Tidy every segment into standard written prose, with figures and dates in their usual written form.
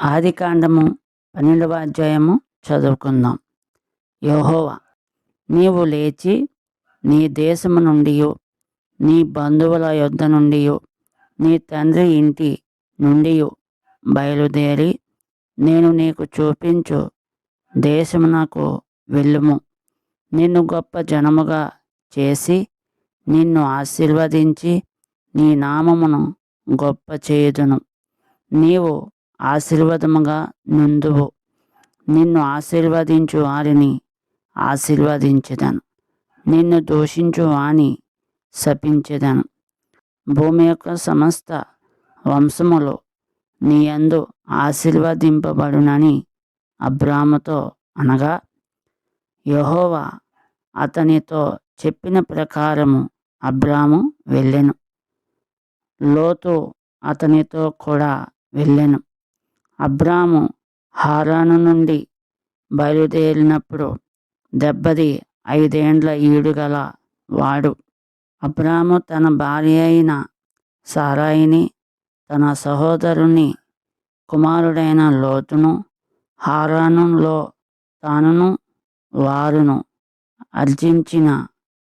ఆదికాండము 12వ అధ్యాయము చదువుకుందాం. యెహోవా, నీవు లేచి నీ దేశము నుండియు నీ బంధువుల యొద్ద నుండియు నీ తండ్రి ఇంటి నుండియు బయలుదేరి నేను నీకు చూపించు దేశమునకు వెళ్ళుము. నిన్ను గొప్ప జనముగా చేసి నిన్ను ఆశీర్వదించి నీ నామమును గొప్ప చేయుదును. నీవు ఆశీర్వాదముగా నుందువు. నిన్ను ఆశీర్వదించు వారిని ఆశీర్వదించెదను, నిన్ను దూషించు వాని శపించెదను. భూమి యొక్క సమస్త వంశములు నీ యందు ఆశీర్వదింపబడునని అబ్రాముతో అనగా, యెహోవా అతనితో చెప్పిన ప్రకారము అబ్రాము వెళ్ళెను. లోతు అతనితో కూడా వెళ్ళెను. అబ్రాము హారాను నుండి బయలుదేరినప్పుడు 75 ఏండ్ల ఈడుగల వాడు. అబ్రాము తన భార్య అయిన సారాయిని, తన సహోదరుని కుమారుడైన లోతును, హారానులో తానును వారును ఆర్జించిన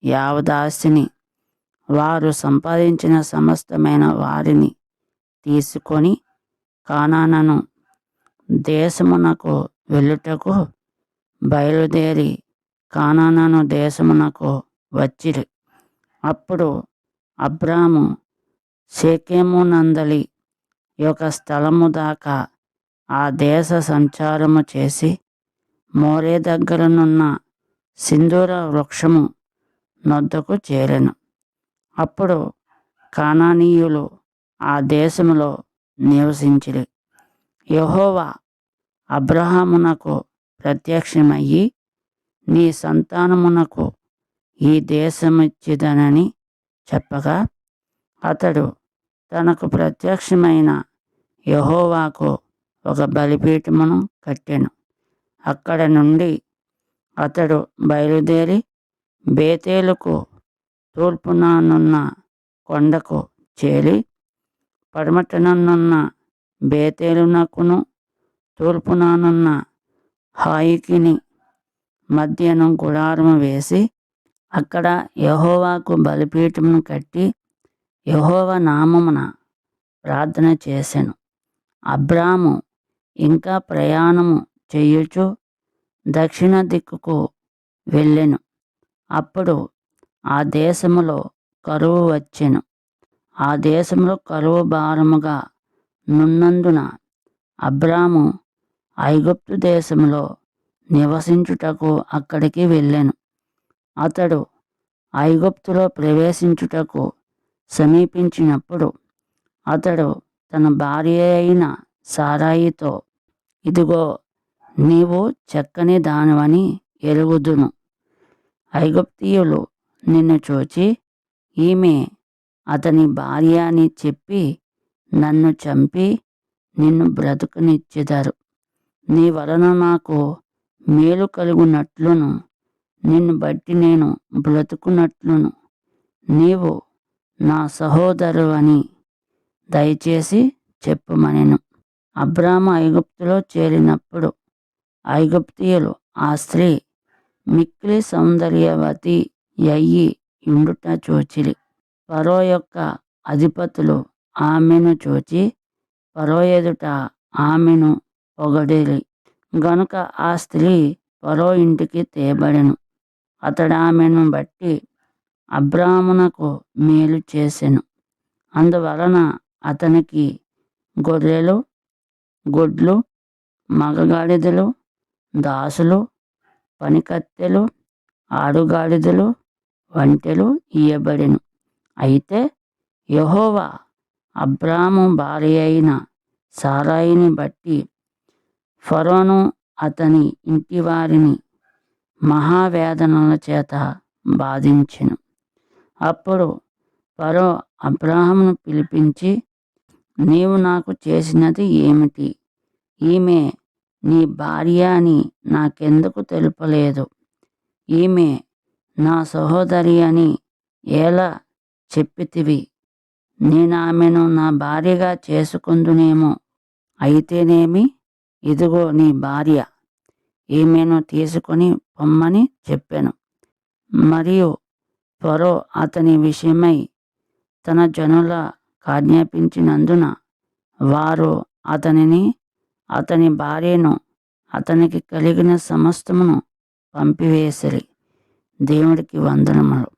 యావదాస్తిని, వారు సంపాదించిన సమస్తమైన వారిని తీసుకొని కానాను దేశమునకు వెళ్ళుటకు బయలుదేరి కానాను దేశమునకు వచ్చిరి. అప్పుడు అబ్రాము షెకెము నందలి యొక్క స్థలము దాకా ఆ దేశ సంచారము చేసి మోరే దగ్గరనున్న సింధూర వృక్షము నొద్దకు చేరెను. అప్పుడు కానానీయులు ఆ దేశములో నివసించిరి. యెహోవా అబ్రహామునకు ప్రత్యక్షమయ్యి, నీ సంతానమునకు ఈ దేశమిచ్చెదనని చెప్పగా, అతడు తనకు ప్రత్యక్షమైన యెహోవాకు ఒక బలిపీఠమును కట్టెను. అక్కడ నుండి అతడు బయలుదేరి బేతేలుకు తూర్పుననున్న కొండకు చేరి, పడమటనున్న బేతేలునకును తూర్పుననున్న హాయికిని మధ్యను గుడారము వేసి అక్కడ యెహోవాకు బలిపీఠమును కట్టి యెహోవా నామమున ప్రార్థన చేసెను. అబ్రాము ఇంకా ప్రయాణము చేయుచు దక్షిణ దిక్కుకు వెళ్ళెను. అప్పుడు ఆ దేశములో కరువు వచ్చెను. ఆ దేశంలో కరువు భారముగా నున్నందున అబ్రాము ఐగుప్తు దేశంలో నివసించుటకు అక్కడికి వెళ్ళెను. అతడు ఐగుప్తులో ప్రవేశించుటకు సమీపించినప్పుడు అతడు తన భార్య అయిన సారాయితో, ఇదిగో, నీవు చక్కని దానివని ఎరుగుదును. ఐగుప్తీయులు నిన్ను చూచి, ఈమె అతని భార్య అని చెప్పి నన్ను చంపి నిన్ను బ్రతుకునిచ్చెదరు. నీ వలన నాకు మేలు కలుగునట్లును నిన్ను బట్టి నేను బ్రతుకున్నట్లును నీవు నా సహోదరు అని దయచేసి చెప్పుమనెను. అబ్రాము ఐగుప్తులో చేరినప్పుడు ఐగుప్తీయులు ఆ స్త్రీ మిక్కిలి సౌందర్యవతి అయ్యి ఉండుట చూచిరి. ఫరో యొక్క అధిపతులు ఆమెను చూచి ఫరో ఎదుట ఆమెను పొగడిరి. గనుక ఆ స్త్రీ ఫరో ఇంటికి తేబడెను. అతడు ఆమెను బట్టి అబ్రామునకు మేలు చేసెను. అందువలన అతనికి గొర్రెలు, గొడ్లు, మగగాడిదలు, దాసులు, పనికత్తెలు, ఆడుగాడిదలు, ఒంటెలు ఇయ్యబడెను. అయితే యెహోవా అబ్రాము భార్య అయిన సారాయిని బట్టి ఫరోను అతని ఇంటివారిని మహావేదనల చేత బాధించెను. అప్పుడు ఫరో అబ్రాహామును పిలిపించి, నీవు నాకు చేసినది ఏమిటి? ఈమె నీ భార్య అని నాకెందుకు తెలుపలేదు? ఈమె నా సహోదరి అని ఎలా చెప్పితివి? నేను ఆమెను నా భార్యగా చేసుకుందునేమో. అయితేనేమి, ఇదిగో నీ భార్య, ఈమెను తీసుకొని పొమ్మని చెప్పాను. మరియు ఫరో అతని విషయమై తన జనుల ఆజ్ఞాపించినందున వారు అతనిని, అతని భార్యను, అతనికి కలిగిన సమస్తమును పంపివేసిరి. దేవుడికి వందనములు.